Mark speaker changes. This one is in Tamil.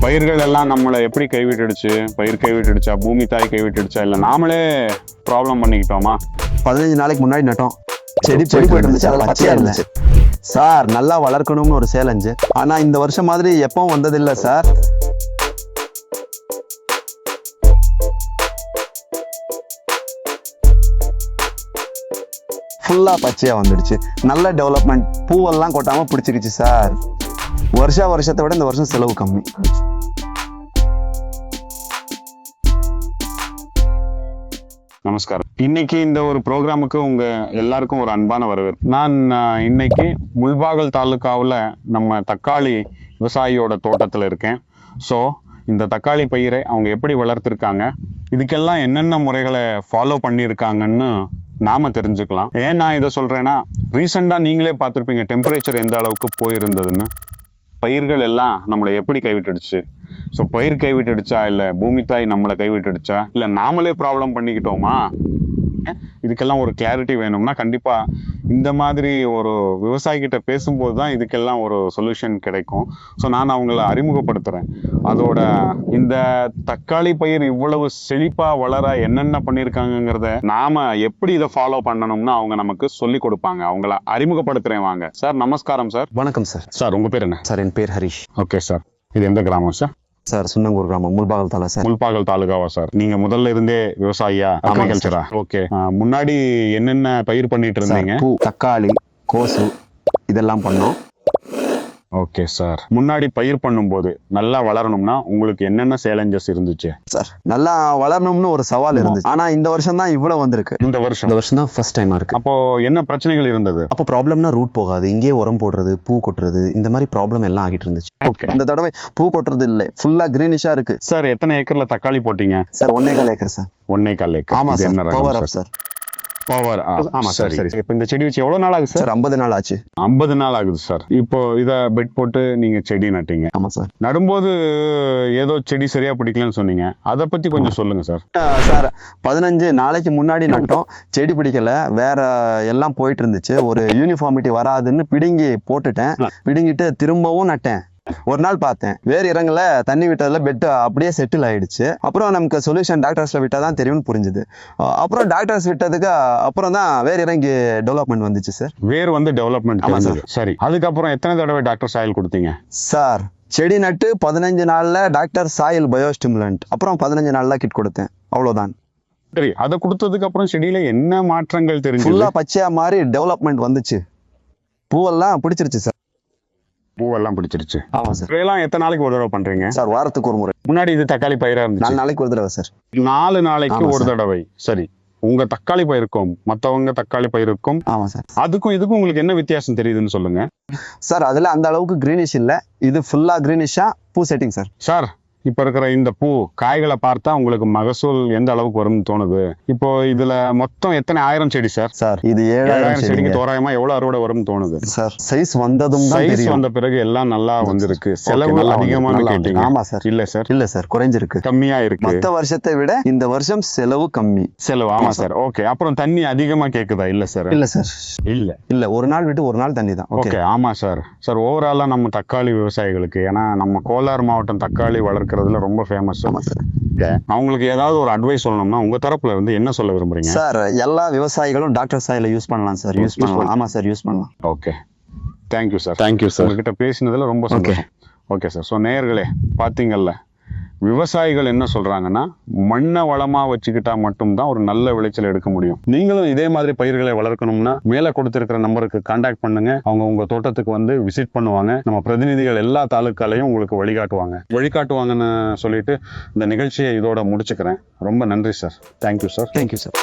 Speaker 1: பயிர்கள் எல்லாம் நம்மளை எப்படி கைவிட்டுடுச்சு? பயிர் கைவிட்டுடுச்சா, பூமி தாய் கைவிட்டுடுச்சா, இல்லை நாமளே ப்ராப்ளம் பண்ணிக்கிட்டோமா?
Speaker 2: 15 நாளைக்கு முன்னாடி நட்டோம், செடி போயிட்டு இருந்துச்சு, அது பச்சையா இருந்துச்சு சார். நல்லா வளர்க்கணும்னு ஒரு சேலஞ்சு. ஆனா இந்த வருஷம் மாதிரி எப்பவும் வந்ததில்லை சார். ஃபுல்லா பச்சையா வந்துடுச்சு. நல்ல டெவலப்மெண்ட், பூவெல்லாம் கொட்டாம பிடிச்சிருச்சு சார். வருஷத்தை விட இந்த வருஷம் செலவு கம்மி.
Speaker 1: நமஸ்காரம். இன்னைக்கு இந்த ஒரு ப்ரோக்ராமுக்கு உங்க எல்லாருக்கும் ஒரு அன்பான வரவேற்பு. நான் இன்னைக்கு முள்பாகல் தாலுகாவில் நம்ம தக்காளி விவசாயியோட தோட்டத்தில் இருக்கேன். ஸோ இந்த தக்காளி பயிரை அவங்க எப்படி வளர்த்துருக்காங்க, இதுக்கெல்லாம் என்னென்ன முறைகளை ஃபாலோ பண்ணியிருக்காங்கன்னு நாம தெரிஞ்சுக்கலாம். ஏன் நான் இதை சொல்றேன்னா, ரீசெண்டா நீங்களே பார்த்துருப்பீங்க டெம்பரேச்சர் எந்த அளவுக்கு போயிருந்ததுன்னு. பயிர்கள் எல்லாம் நம்மளை எப்படி கைவிட்டுடுச்சு? ஸோ பயிர் கைவிட்டுடுச்சா, இல்லை பூமி தாய் நம்மளை கைவிட்டுடுச்சா, இல்லை நாமளே ப்ராப்ளம் பண்ணிக்கிட்டோமா? இதுக்கெல்லாம் ஒரு கிளாரிட்டி வேணும்னா கண்டிப்பா இந்த மாதிரி ஒரு விவசாயிகிட்ட பேசும்போது தான் இதுக்கெல்லாம் ஒரு சொல்யூஷன் கிடைக்கும். ஸோ நான் அவங்கள அறிமுகப்படுத்துறேன். அதோட இந்த தக்காளி பயிர் இவ்வளவு செழிப்பா வளர என்னென்ன பண்ணியிருக்காங்கிறத நாம எப்படி இதை ஃபாலோ பண்ணணும்னு அவங்க நமக்கு சொல்லி கொடுப்பாங்க. அவங்கள அறிமுகப்படுத்துறேன். வாங்க சார். நமஸ்காரம் சார்.
Speaker 2: வணக்கம் சார்.
Speaker 1: சார் உங்க பேர் என்ன?
Speaker 2: சார் என் பேர் ஹரிஷ்.
Speaker 1: Okay sir. இது எந்த கிராமம் சார்?
Speaker 2: சார் சுண்ணங்கூர் கிராமம், முள்பாகல் தாலுகா சார்.
Speaker 1: முள்பாகல் தாலுகாவா சார்? நீங்க முதல்ல இருந்தே விவசாயியா, அக்ரிகல்ச்சரா? ஓகே. முன்னாடி என்னென்ன பயிர் பண்ணிட்டு இருந்தீங்க?
Speaker 2: பூ, தக்காளி, கோசு இதெல்லாம் பண்ணோம்.
Speaker 1: Okay sir. முன்னாடி பயிர் பண்ணும்போது நல்லா வளரணும்னா உங்களுக்கு என்னென்ன சேலஞ்சஸ் இருந்துச்சு?
Speaker 2: சார் நல்லா வளரணும்னு ஒரு சவால் இருந்துச்சு. ஆனா இந்த வருஷம் தான் இவ்வளவு வந்திருக்கு.
Speaker 1: இந்த வருஷம்
Speaker 2: தான் ஃபர்ஸ்ட் டைமா இருக்கு.
Speaker 1: அப்போ என்ன பிரச்சனைகள் இருந்தது?
Speaker 2: அப்போ ப்ராப்ளம்னா ரூட் போகாது, இங்கேயே உரம் போடுறது, பூ கொட்டுறது, இந்த மாதிரி ப்ராப்ளம் எல்லாம் ஆகிட்டு இருந்துச்சு.
Speaker 1: ஓகே.
Speaker 2: இந்த தடவை பூ கொட்டுறது இல்லை, ஃபுல்லா கிரீனிஷா இருக்கு.
Speaker 1: சார் எத்தனை ஏக்கர்ல தக்காளி போட்டீங்க?
Speaker 2: Sir 1.25 acre sir.
Speaker 1: 1.25 ஏக்கர்.
Speaker 2: ஆமா சார்.
Speaker 1: என்ன
Speaker 2: பவர்
Speaker 1: ரகம்
Speaker 2: அப் சார்.
Speaker 1: பவர். ஆமா சார். சரி. இப்போ இந்த செடி வச்சு எவ்வளவு நாள் ஆகுது சார்?
Speaker 2: சார் 50 நாள் ஆச்சு.
Speaker 1: 50 நாள் ஆகுது சார். இப்போ இத பெட் போட்டு நீங்க செடி நட்டீங்க.
Speaker 2: ஆமா சார்.
Speaker 1: நடும்போது ஏதோ செடி சரியா பிடிக்கலன்னு சொன்னீங்க, அதை பத்தி கொஞ்சம் சொல்லுங்க சார்.
Speaker 2: சார் 15 நாளைக்கு முன்னாடி நட்டோம், செடி பிடிக்கல, வேற எல்லாம் போயிட்டு இருந்துச்சு. ஒரு யூனிஃபார்மிட்டி வராதுன்னு பிடுங்கி போட்டுட்டேன். பிடுங்கிட்டு திரும்பவும் நட்டேன். ஒரு நாள் பார்த்தேன், வேறு இறங்கல, தண்ணி விட்டதுல பெட் அப்படியே செட்டில் ஆயிடுச்சு. அப்புறம் நமக்கு சொல்யூஷன் டாக்டர்ஸ்ல விட்டா தான் தெரியும்னு புரிஞ்சுது. அப்புறம் டாக்டர்ஸ் விட்டதுக்கு அப்புறம் தான் வேறு இறங்கி டெவலப்மெண்ட் வந்துச்சு சார்.
Speaker 1: வேர் வந்து டெவலப்மெண்ட். ஆமா சார். சரி, அதுக்கப்புறம் எத்தனை தடவை டாக்டர் சாயில் கொடுத்தீங்க?
Speaker 2: சார் செடி நட்டு 15 நாள்ல டாக்டர் சாயில் பயோஸ்டிமுலண்ட், அப்புறம் 15 நாள்ல கிட் கொடுத்தேன். அவ்வளவுதான்.
Speaker 1: சரி, அதை கொடுத்ததுக்கு அப்புறம் செடியில என்ன மாற்றங்கள் தெரிஞ்சு?
Speaker 2: ஃபுல்லா பச்சையா மாதிரி டெவலப்மெண்ட் வந்துச்சு. பூவெல்லாம் பிடிச்சிருச்சு சார்.
Speaker 1: பூவெல்லாம் பிடிச்சிருச்சு.
Speaker 2: ஆமா சார்.
Speaker 1: இதெல்லாம் எத்தனை நாளைக்கு ஒரு தடவை பண்றீங்க?
Speaker 2: சார் வாரத்துக்கு ஒரு முறை.
Speaker 1: முன்னாடி இது தக்காளி பயிரா இருந்துச்சு.
Speaker 2: 4 நாளைக்கு ஒரு தடவை சார்.
Speaker 1: 4 நாளைக்கு ஒரு தடவை. சரி, உங்க தக்காளி பயிருக்கும் மத்தவங்க தக்காளி பயிருக்கும்,
Speaker 2: ஆமா சார்,
Speaker 1: அதுக்கும் இதுக்கும் உங்களுக்கு என்ன வித்தியாசம் தெரியுதுன்னு சொல்லுங்க
Speaker 2: சார். அதுல அந்த அளவுக்கு கிரீனிஷ் இல்ல, இது ஃபுல்லா கிரீனிஷா பூ செட்டிங் சார்.
Speaker 1: சார் இப்ப இருக்கிற இந்த பூ காய்களை பார்த்தா உங்களுக்கு மகசூல் எந்த அளவுக்கு வரும்னு தோணுது? இப்போ இதுல மொத்தம் எத்தனை ஆயிரம் செடி சார்?
Speaker 2: சார் இது 7000
Speaker 1: செடிக்கு தோராயமா எவ்வளவு அறுவடை வரும்னு தோணுது
Speaker 2: சார்? சைஸ் வந்ததும் தான்
Speaker 1: சைஸ்
Speaker 2: தெரியும்.
Speaker 1: வந்த பிறகு எல்லாம் நல்லா வந்திருக்கு. செலவு அதிகமானு கேட்டீங்க.
Speaker 2: ஆமா சார். இல்ல சார், குறைஞ்சிருக்கு,
Speaker 1: கம்மியா இருக்கு.
Speaker 2: மத்த வருஷத்தை விட இந்த வருஷம் செலவு கம்மி.
Speaker 1: செலவு. ஆமா சார். ஓகே. அப்புறம் தண்ணி அதிகமா கேக்குதா? இல்ல சார்.
Speaker 2: இல்ல சார். இல்ல ஒரு நாள் விட்டு ஒரு நாள் தண்ணி தான்.
Speaker 1: ஓகே. ஆமா சார். சார் ஓவராலா நம்ம தக்காளி விவசாயிகளுக்கு, ஏன்னா நம்ம கோலார் மாவட்டம் தக்காளி வளர்க்கறதுல ரொம்ப ஃபேமஸ். அவங்களுக்கு ஏதாவது ஒரு அட்வைஸ் சொல்லணும்னா உங்க தரப்புல இருந்து என்ன சொல்ல விரும்புறீங்க?
Speaker 2: சார் எல்லா விவசாயிகளும் டாக்டர் சாயில யூஸ் பண்ணலாம் சார். யூஸ் பண்ணலாம். ஆமா சார், யூஸ் பண்ணலாம்.
Speaker 1: Okay, thank you sir. Thank you sir. உங்ககிட்ட பேசினதுல ரொம்ப சந்தோஷம். Okay sir. ஸோ நேயர்களே பார்த்தீங்கல்ல, விவசாயிகள் என்ன சொல்றாங்கன்னா, மண்ணை வளமா வச்சுக்கிட்டா மட்டும்தான் ஒரு நல்ல விளைச்சல் எடுக்க முடியும். நீங்களும் இதே மாதிரி பயிர்களை வளர்க்கணும்னா மேல கொடுத்திருக்கிற நம்பருக்கு கான்டாக்ட் பண்ணுங்க. அவங்க உங்க தோட்டத்துக்கு வந்து விசிட் பண்ணுவாங்க. நம்ம பிரதிநிதிகள் எல்லா தாலுக்காலையும் உங்களுக்கு வழிகாட்டுவாங்கன்னு சொல்லிட்டு இந்த நிகழ்ச்சியை இதோட முடிச்சுக்கிறேன். ரொம்ப நன்றி sir. Thank you sir.
Speaker 2: Thank you sir.